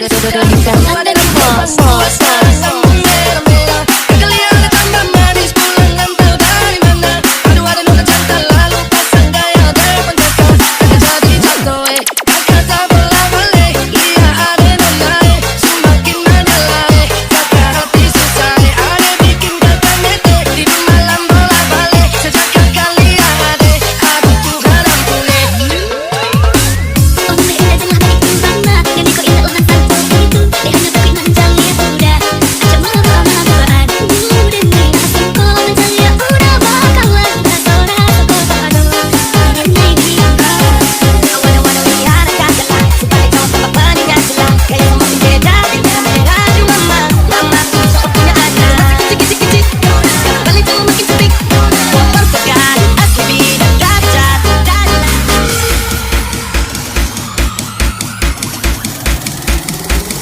Anda di bos.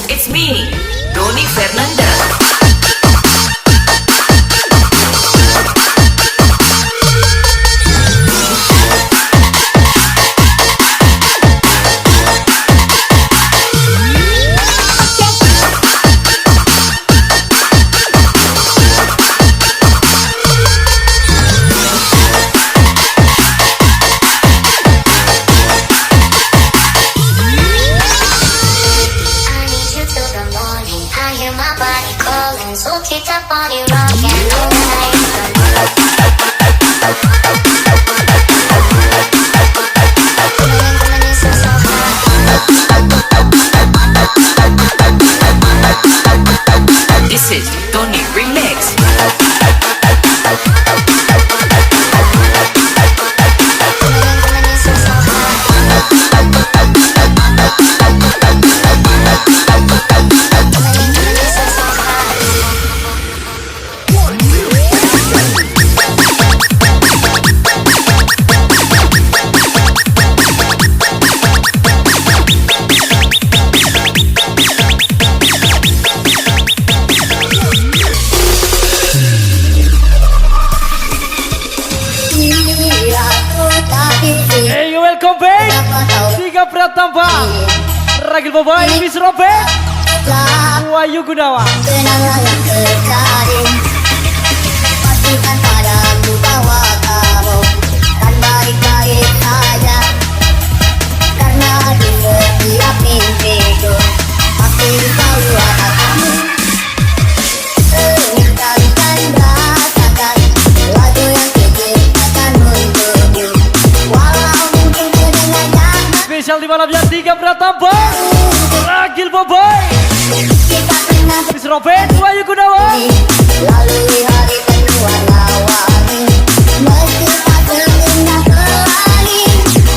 It's me, Doni Fernanda. So keep that body rocking all night. This is Doni Remix. Hey, welcome back. Tiga Pratamba, Ragil Boboy, Miss Robert, Wahyu Gunawan. Kenangan yang kekal, pastikan padaku bahwa kamu kan baik-baik saja. Karena di setiap mimpiku pasti selalu ada kamu. Sekali-kali rasakan lagu yang diciptakan untukmu. Walau mungkin ku dengannya Spesial di malamnya Tiga Pratamba, Ragil Boboy, Miss Robert, Wahyu Gunawan. lalui hari penuh warna-warni, meski tak terindah pelangi,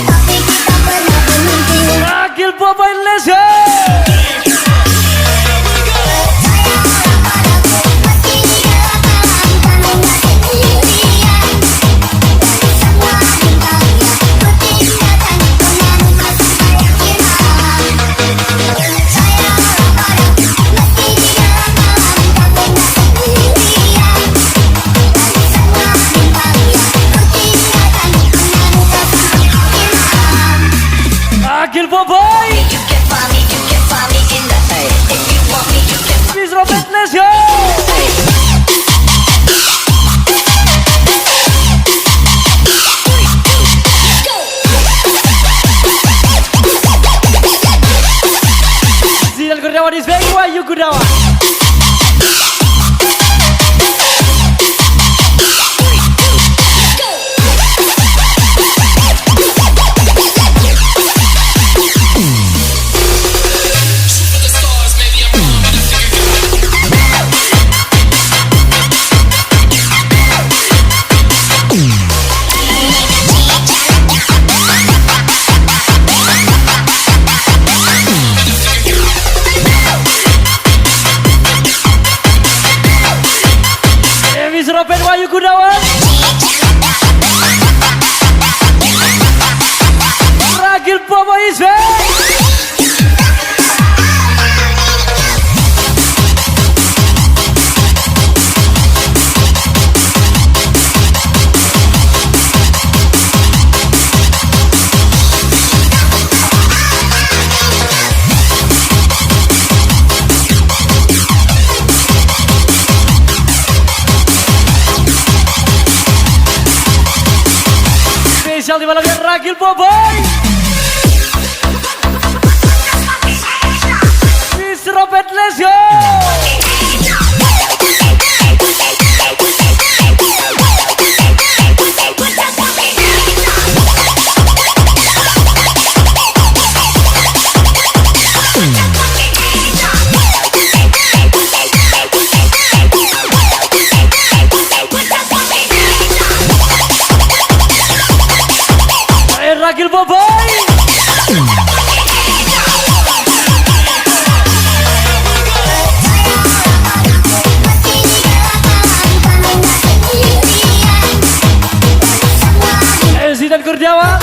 tapi kita pernah bermimpi. Ragil Boboy, let's go. Ragil Boboy, Miss Robert, let's go. Zidan Kurniawan is back, Wahyu Gunawan. spesial di malam yang Ragil Boboy. Miss Robert, let's go. Ragil Boboy. Zidan Kurniawan.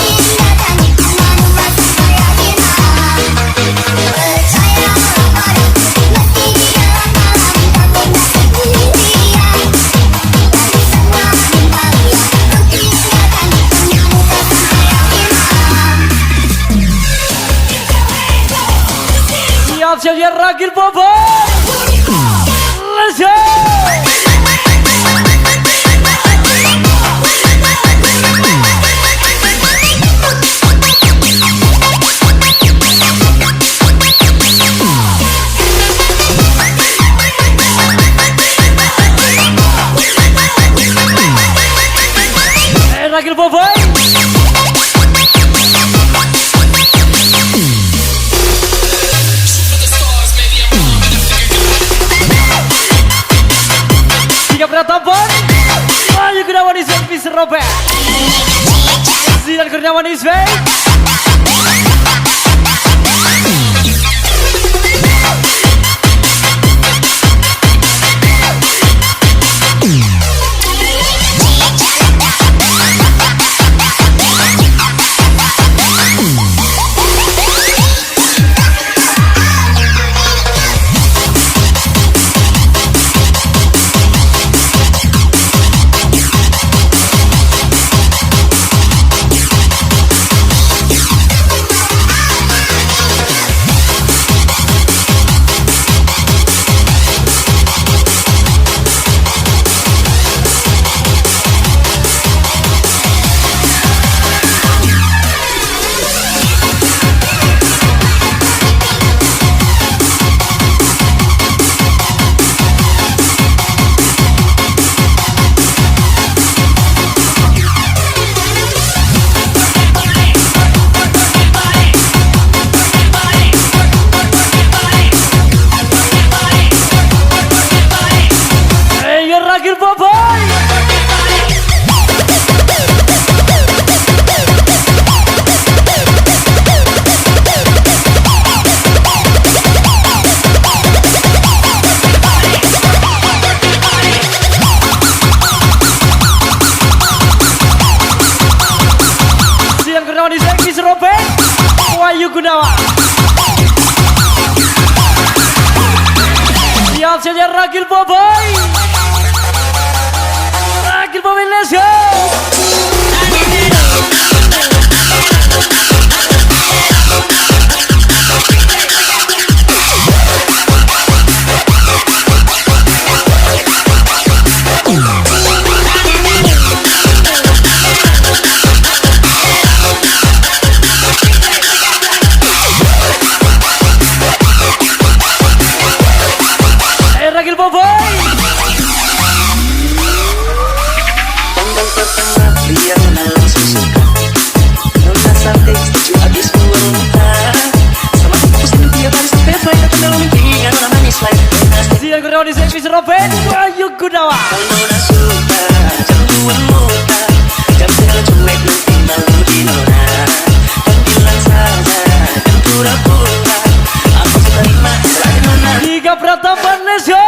Siap-siap Ragil Boboy. Let's go. Ragil Boboy. Pratapan, Wahyu Gunawan is Miss Robert. Zidan Kurniawan is back. Ragil Boboy. Zidan Kurniawan is back. Miss Robert. Wahyu Gunawan. Siap-siap Ragil Boboy. Ragil Boboy, let's go. Ragil Boboy. Pandang pertama dia langsung suka. Nona santai setuju habis muntah. Sama fokus dan dia baru sampai flight datang dalam mimpi dengan nona manis lain. Zidan Kurniawan is Miss Robert. Wahyu Gunawan. Kalau nona suka jam 2 muda, jam segala cuek nanti malu di nona. Dan bilang saja dan pura-pura aku terima selain nona. Tiga Pratapan, let's go.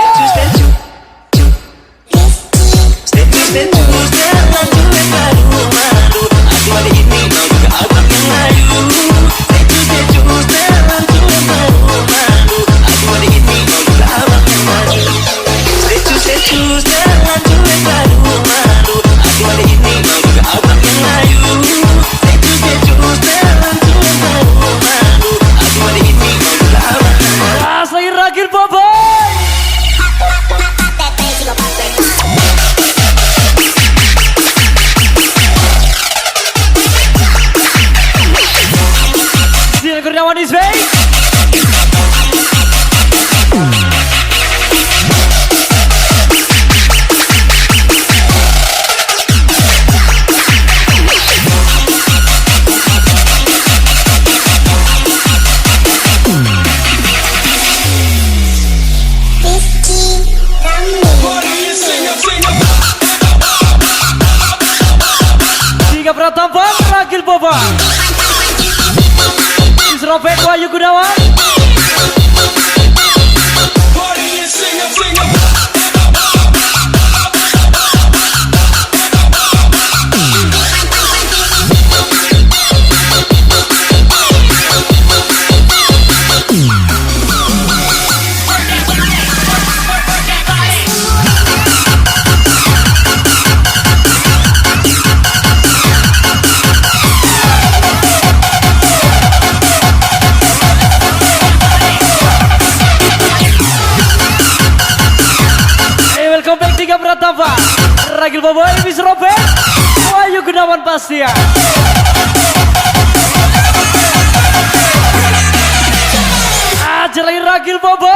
Choose Gunawan is back. Tiga Pratama, Ragil Boba, Robert Wahyu Gunawan. Pratama, Ragil Bobo, Miss Robert, Wahyu Gunawan Pastia. Aja lagi Ragil Bobo.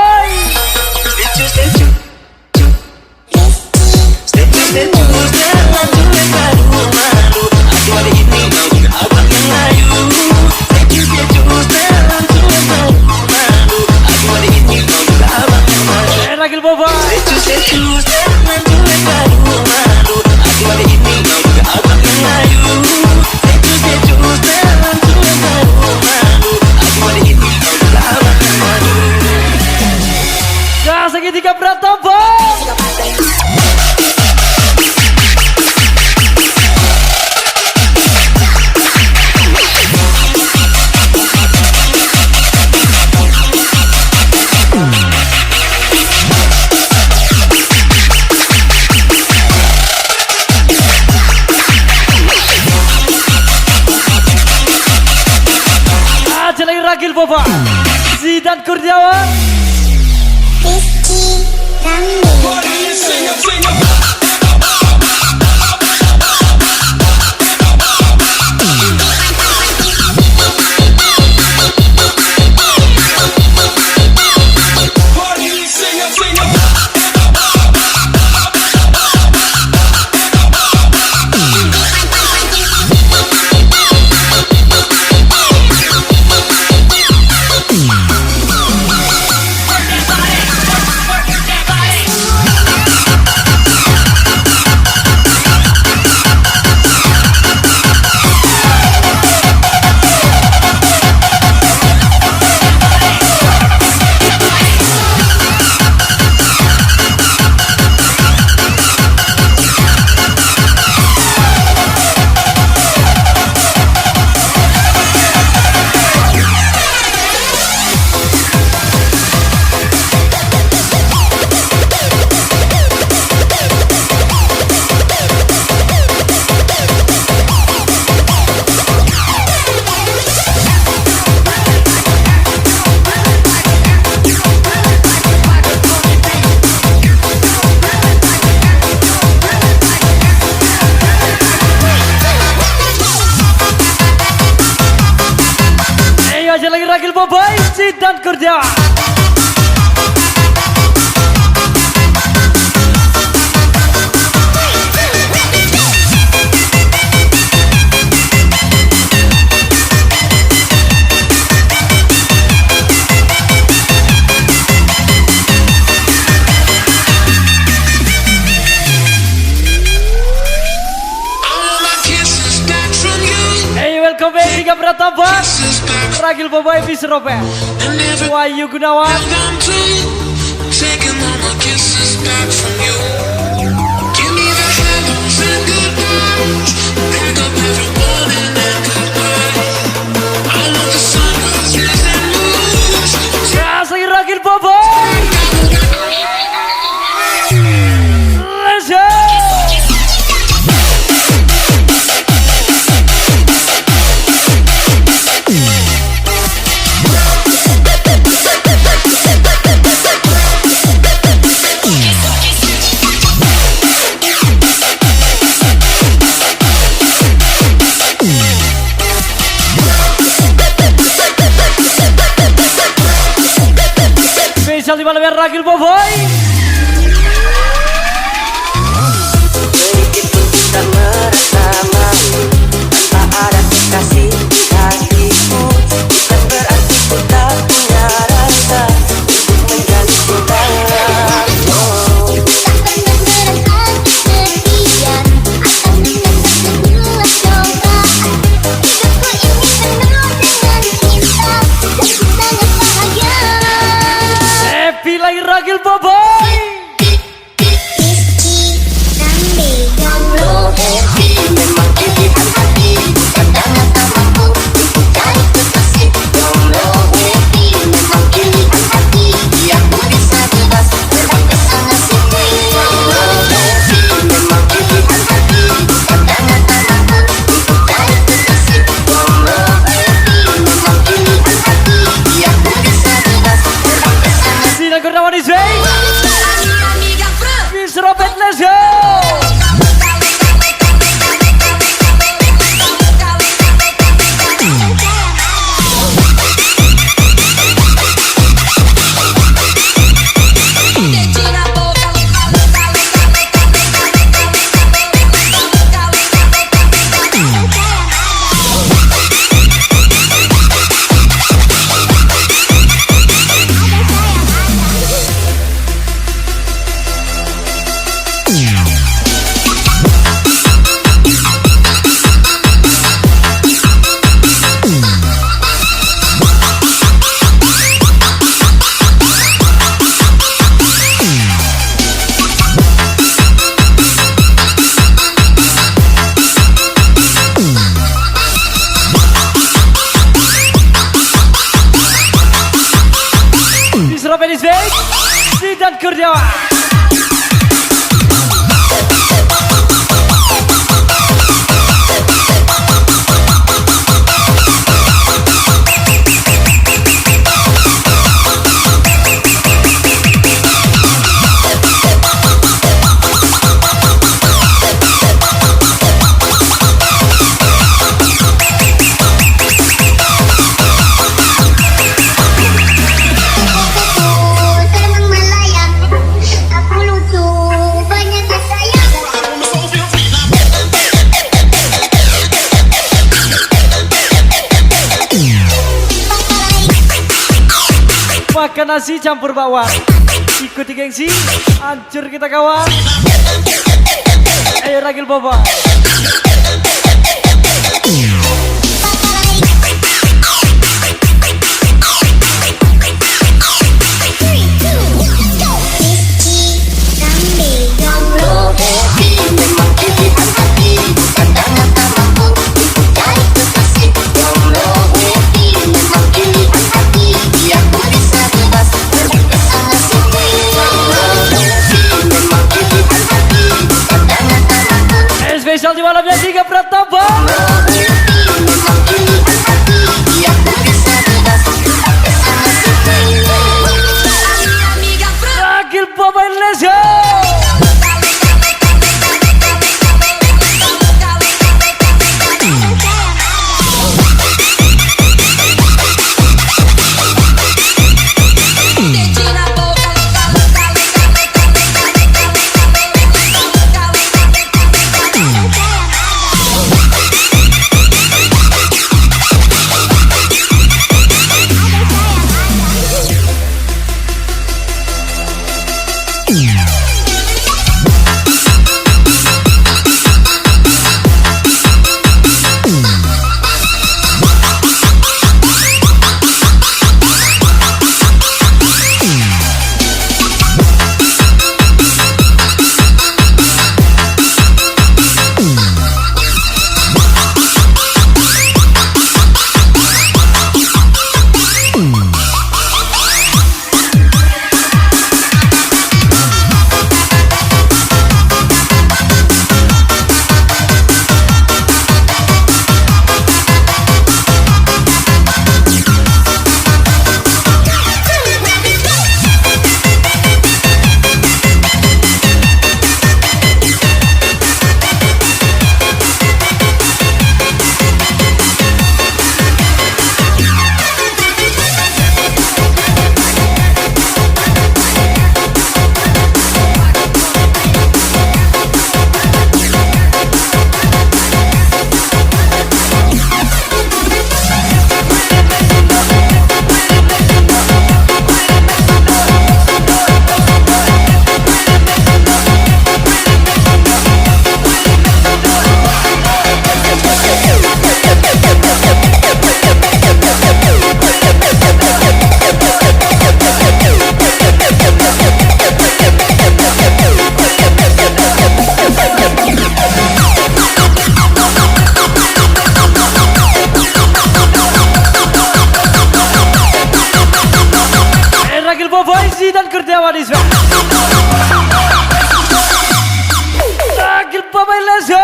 Ragil Bobo. Segitiga Pratama. Aja lagi Ragil Boba, Zidan Kurniawan. Aja lagi Ragil Boba, Zidan Kurniawan. Welcome back Tiga Pratama, Ragil Boba, Miss Robert, Wahyu Gunawan. Ya, saya Ragil Boba. Let's go. Spesial di malamnya Ragil Boboy. Begitu bisa merasa malu tanpa ada kekasih di hatiku. Bukan berarti ku tak punya rasa untuk menjalin cinta. Oh. Tak pernah merasa kesepian akan mendapat sebuah cobaan. Hidupku ini penuh dengan cinta dan ku sangat bahagia. Happy lagi Ragil Boboy. Rizky Rambe Jomblo Happy memang pilihan hati, kadang tak mampu untuk cari kekasih. Jomblo happy memang pilihan hati, biar ku bisa bebas terbang ke sana sini. Jomblo happy memang pilihan hati, kadang tak mampu untuk cari kekasih. Jomblo happy memang pilihan hati, biar ku bisa bebas terbang ke sana. Sina Kurniawan is back. Miss Robert, let's go. Miss Robert is back. Sidan Kurniawan. Senang melayang, aku lucu, banyak sayang. Makan nasi campur bakwan. Ikuti gengsi, hancur kita kawan. Ayo Ragil Boboy. Rizky Rambe Jomblo Happy memang pilihan hati, kadang tak mampu untuk cari kekasih. Jomblo happy memang pilihan hati, biar ku bisa bebas terbang ke sana sini. Jomblo happy memang pilihan hati, kadang tak mampu. Spesial di malamnya 30 Kurniawan is back. Ragil Boboy, let's go.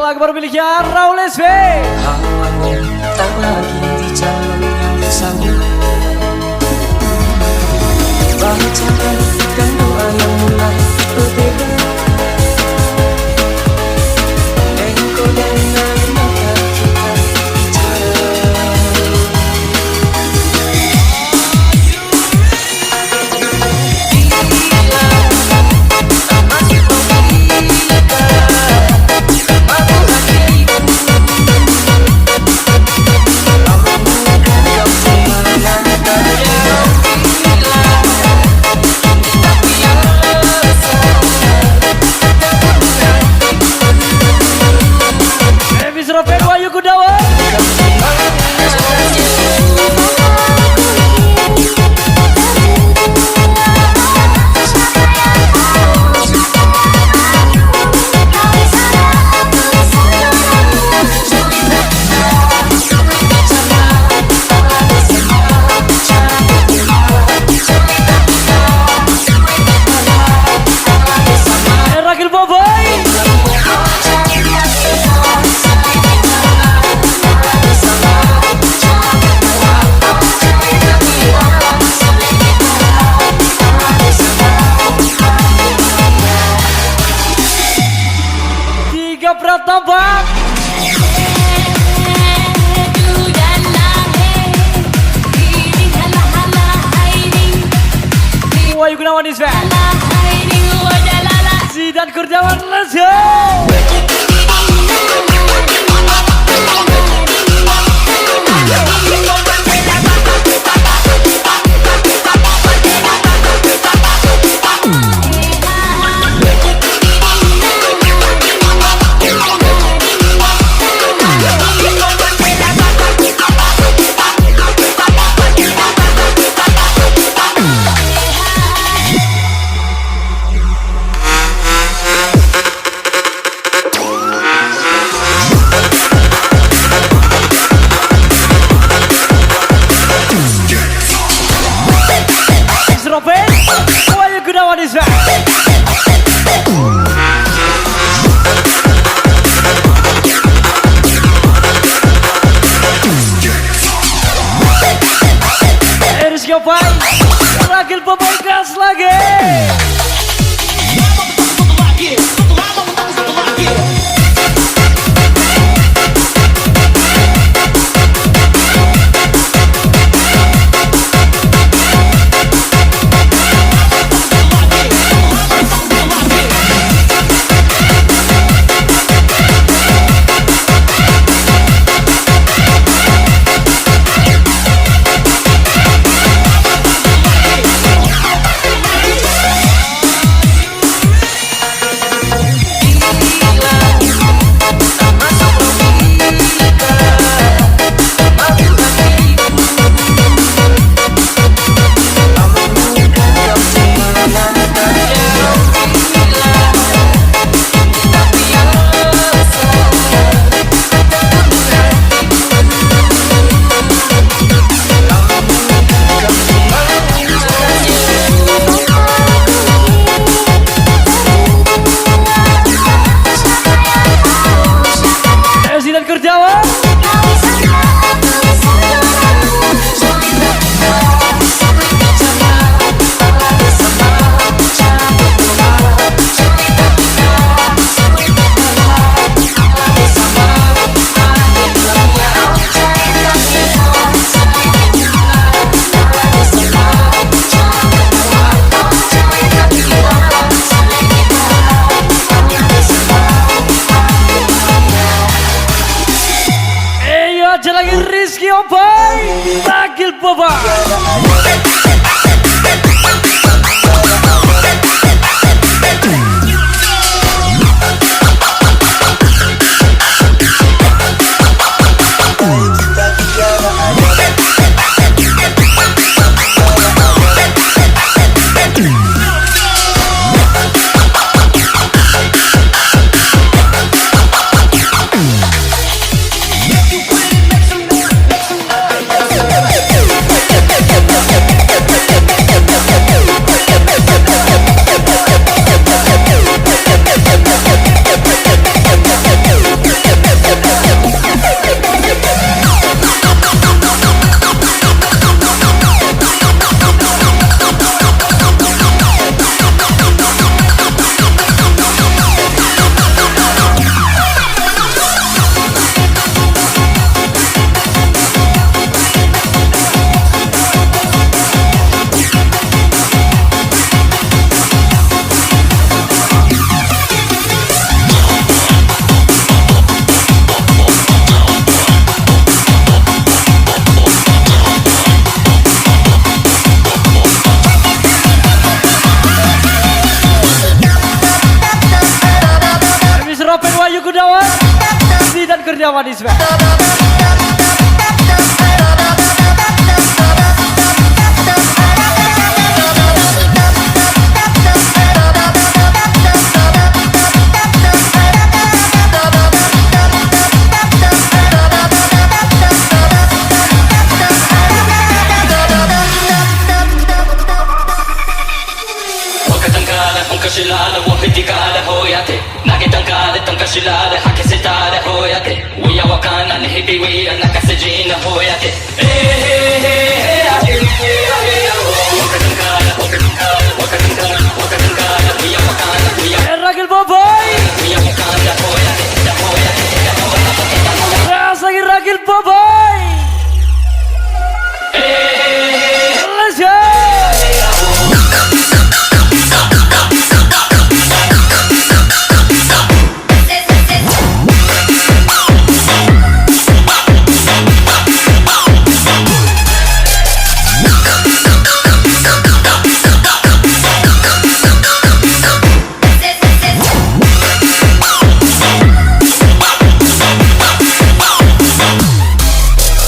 Lagu baru miliknya Raul SV. Hawamu tak lagi di jalan yang sama. Bacakan doa yang mulai berbeda. Engkau dengan mata kita bicara. Bila tak masih kita. Miss Robert Wahyu Gunawan. Ragil Boboy. Tiga Pratambang. Wahyu Gunawan is back. Zidan Kurniawan, let's go. Robert Wahyu Gunawan is back. Rizky Opai, Ragil Boboy gas lagi. Rio Boy, Ragil Boba. Kurniawan Ismail. Shilale, wapitikale hoyate, nakitangkale tankashilale, hakisitale hoyate, wiya wakana nihibi wiya nakasejina hoyate. Ragil Boboy, Rasagi Ragil Boboy. Let's go.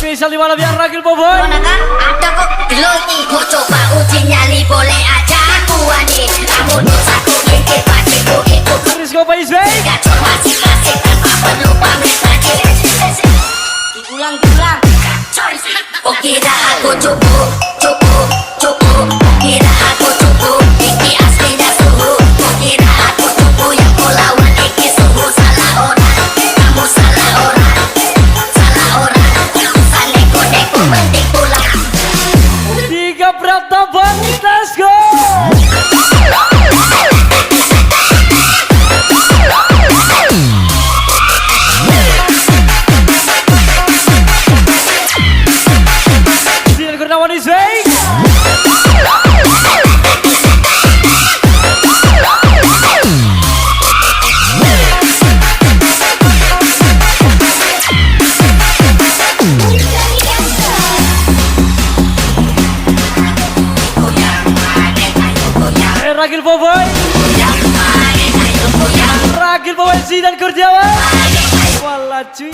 Spesial di malam yang Ragil Boboy. Ponakan, ada kok geloti, mau coba uji nyali boleh aja aku ani. Kamu dosaku gigi pasiku ikut. Rizko Pak Ismail. Gacor masih klasik tanpa perlu pamit lagi. Diulang-ulang, gacor. Oh kira aku cukup, cukup, cukup. Kira aku cukup, iki aslinya suhu. Oh kira aku cukup, yang kau lawan iki suhu. Salah orang, kamu salah orang, salah orang. Saling kodek penting pulang. Tiga Prataban, let's go. Zidan Kurniawan Ismail. Ragil Boboy, Ragil Boboy, Zidan Kurniawan. Walah cuy.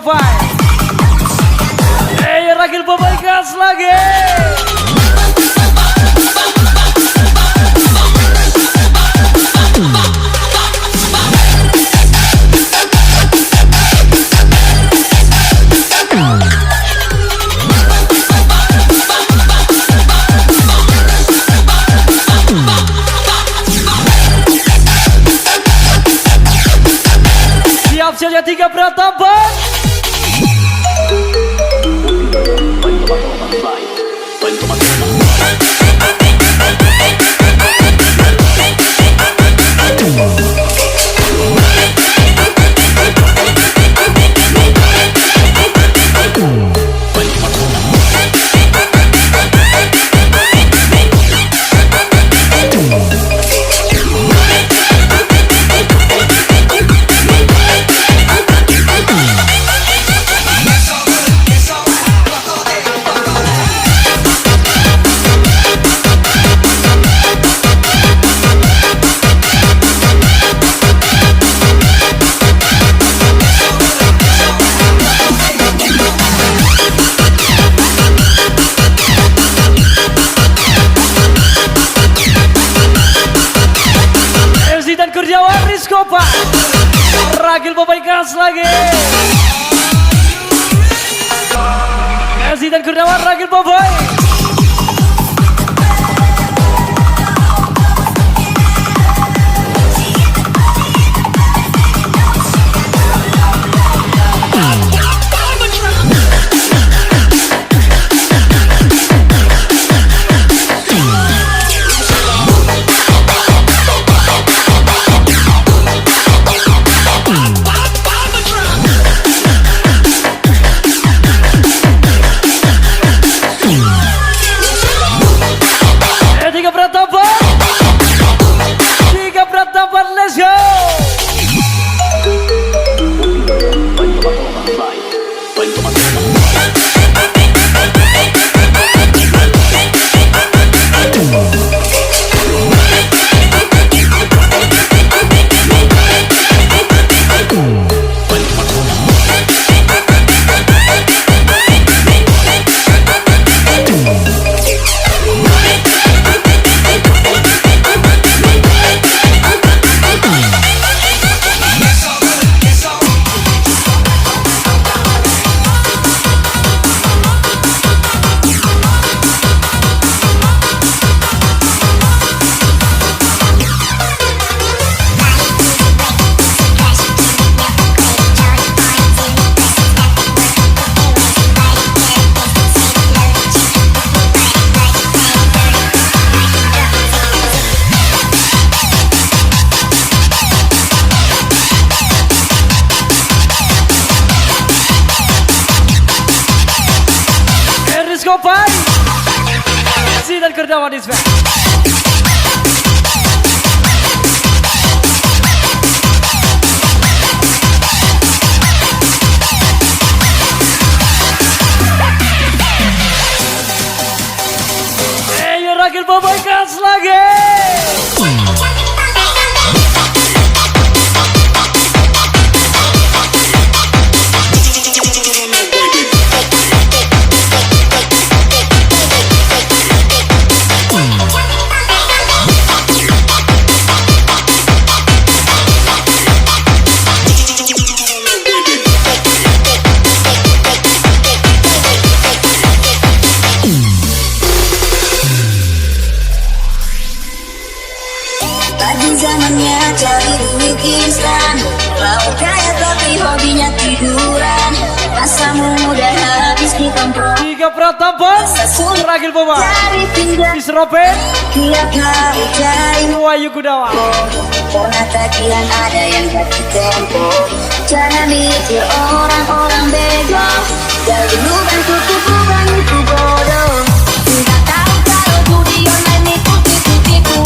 Pai. Ragil Boboy gas lagi. Siap saja 3 Pratapan. Kurniawan Rizko Pak. Ragil Boboy gas lagi. Messi dan Kurniawan Ragil Boboy. Tiga Pratapan, let's go. Rizko Pai. Messi dan Kurniawan is back. Ragil Boboy gas lagi. Lagi zamannya cari duit instan, lauk kaya tapi hobinya tiduran. Masa muda habis di tongkrong. 3 Pratapan, Ragil Boboy, Disropet, Tiap hari cari Wahyu Gunawan. karena tagihan ada yang jatuh tempo. Jangan mikir orang-orang bego, dari dulu kan kutu bukan itu bodoh. Tidak tahu kalau judi online itu tipu-tipu.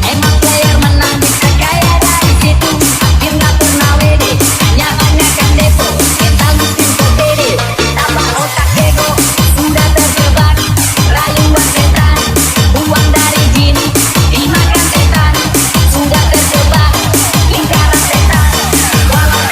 Emang player menang bisa kaya dari situ. Akhir nggak pernah wede, hanya banyakan depo. Kita mungkin pede, tambah otak ego. Sudah terjebak rayuan setan, uang dari jin dimakan setan. Sudah terjebak lingkaran setan. Walau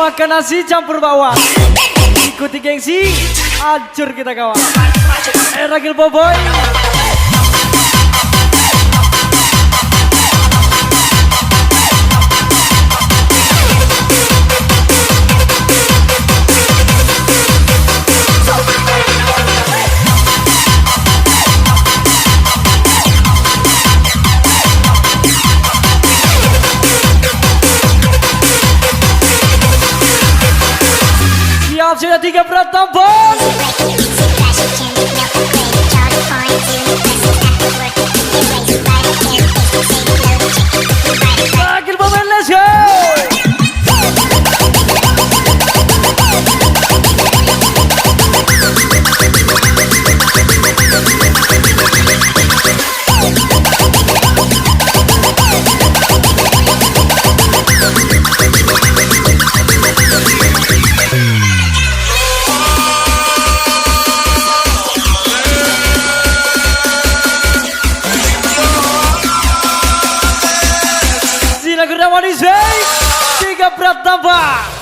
Makan nasi campur bawang. Ikuti gengsi, hancur kita kawan. Ragil Boboy. Siap sudah 3 Pratambang. Ragil Boboy, let's go. Sila Gunawan Isai, 3 Pratambang.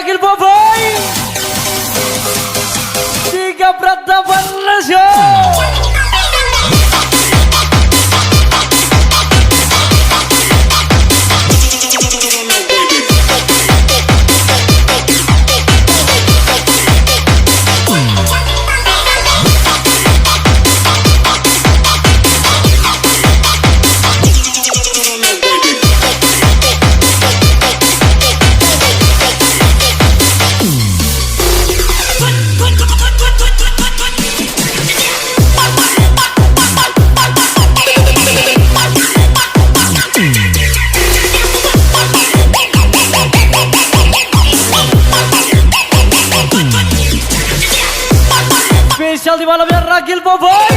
Ragil Boboy, 3 Pratambang, let's go. Spesial di malamnya Ragil Boboy.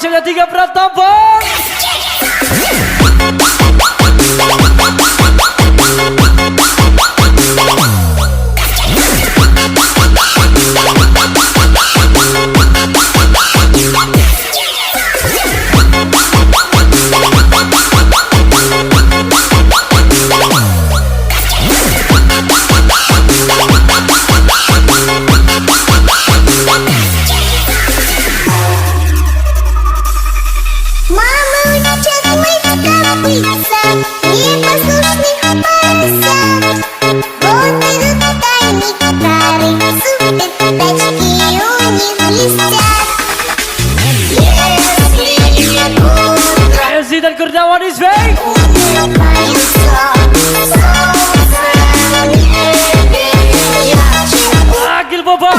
Siap 3 Pratambang. Kurniawan is back. Agil Boba,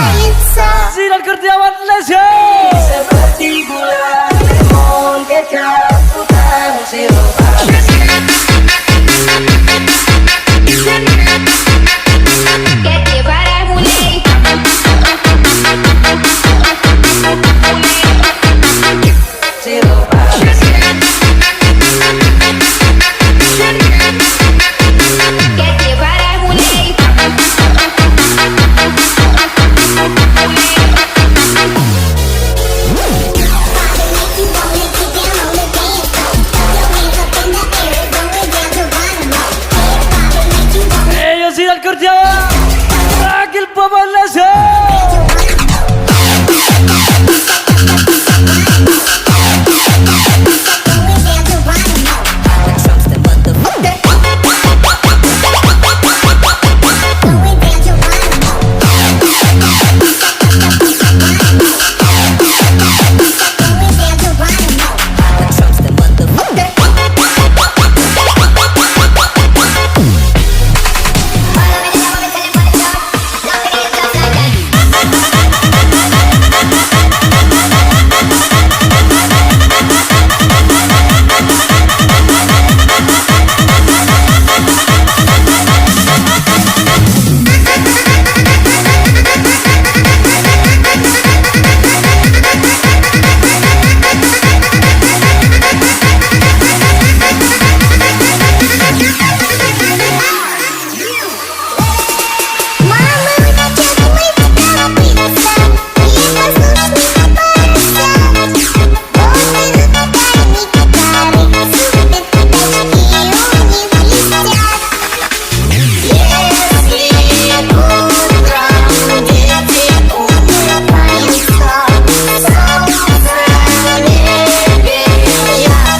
Zidan Kurniawan, let's go. Seperti bulan lemon kecap putar sirup. Que para mulher Sirup. Que para mulher Hey, yo Zidan Kurniawan, Agil Boba, let's go.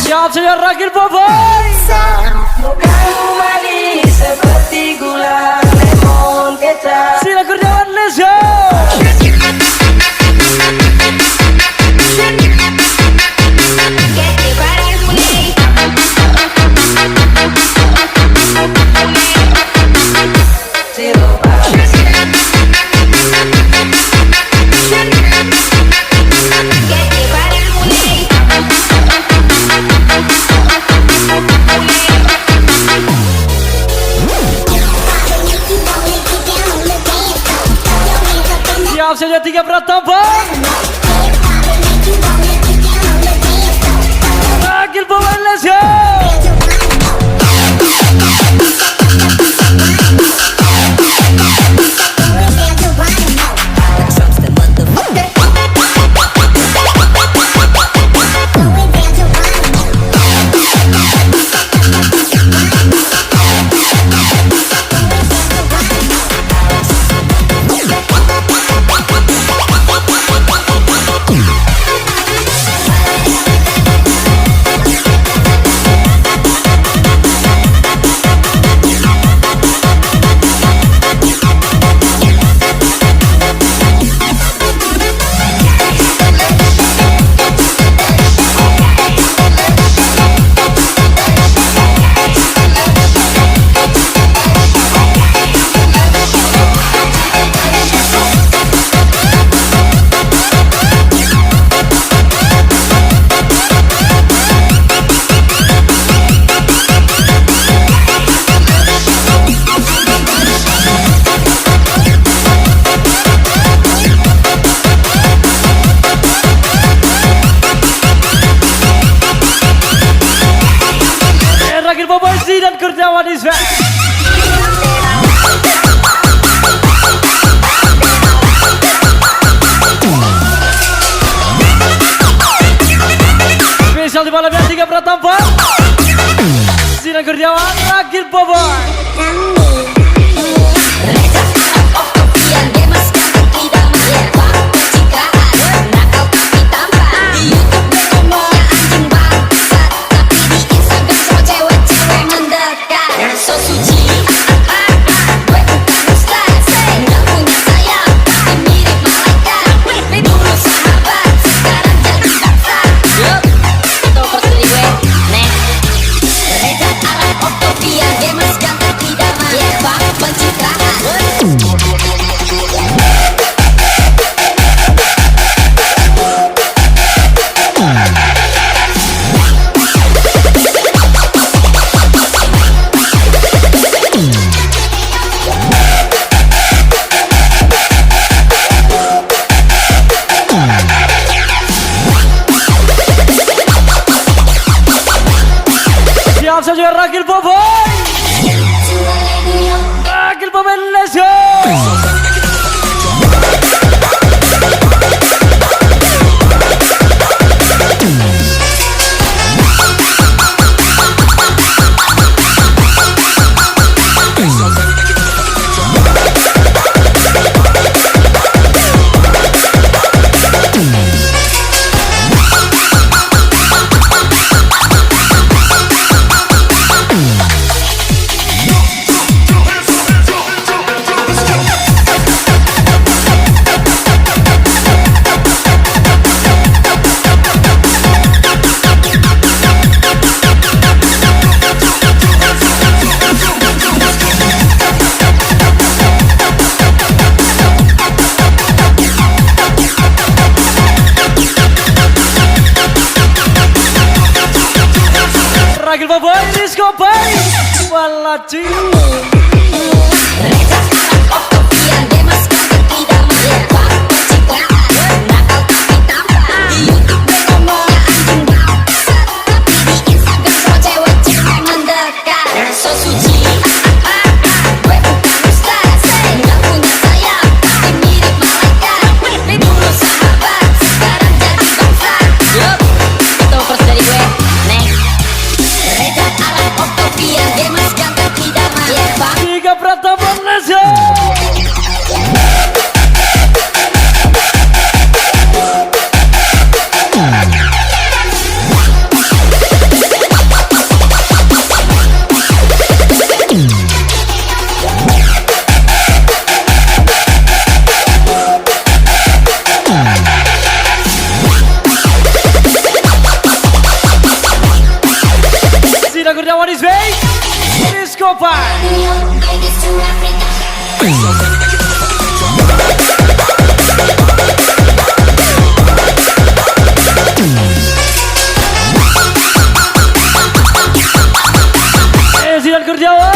Siap saya Agil Boba. Mukamu manis seperti gula lemon kecap. Zidan Kurniawan, let's go. Que para mulher Sirup. Que para mulher Siap saja 3 Pratama. Agil Boba, let's go. Agil Boba, Zidan Kurniawan is back. Spesial di malam yang 3 Pratama. Zidan Kurniawan, Agil Boba. So suci, gue bukan ustaz, nggak punya sayap, tapi mirip malaikat. Dulu sahabat, sekarang jadi bangsa. Yuk, itu prosedur gue, nek. Ragil Boboy, Disco Boy, Walaci. Tiga Pratama, let's go. Sina Kurniawan is back. Disco Party. Zidan Kurniawan.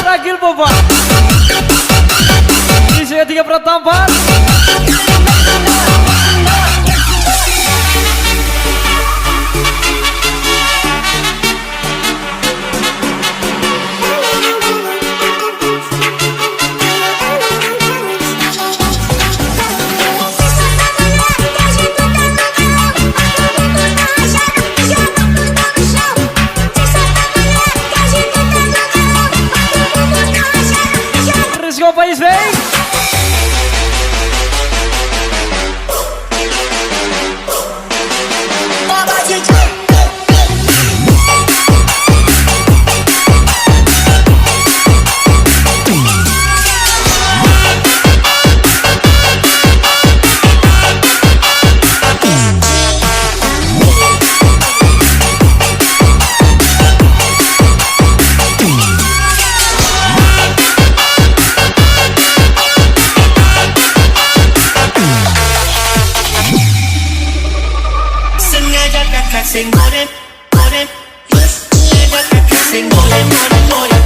Ragil Boboy. Ini saya tiga Pratama. Disco Boy is back. Sengaja kakak sing more, more. Sengaja kakak sing more, more, more.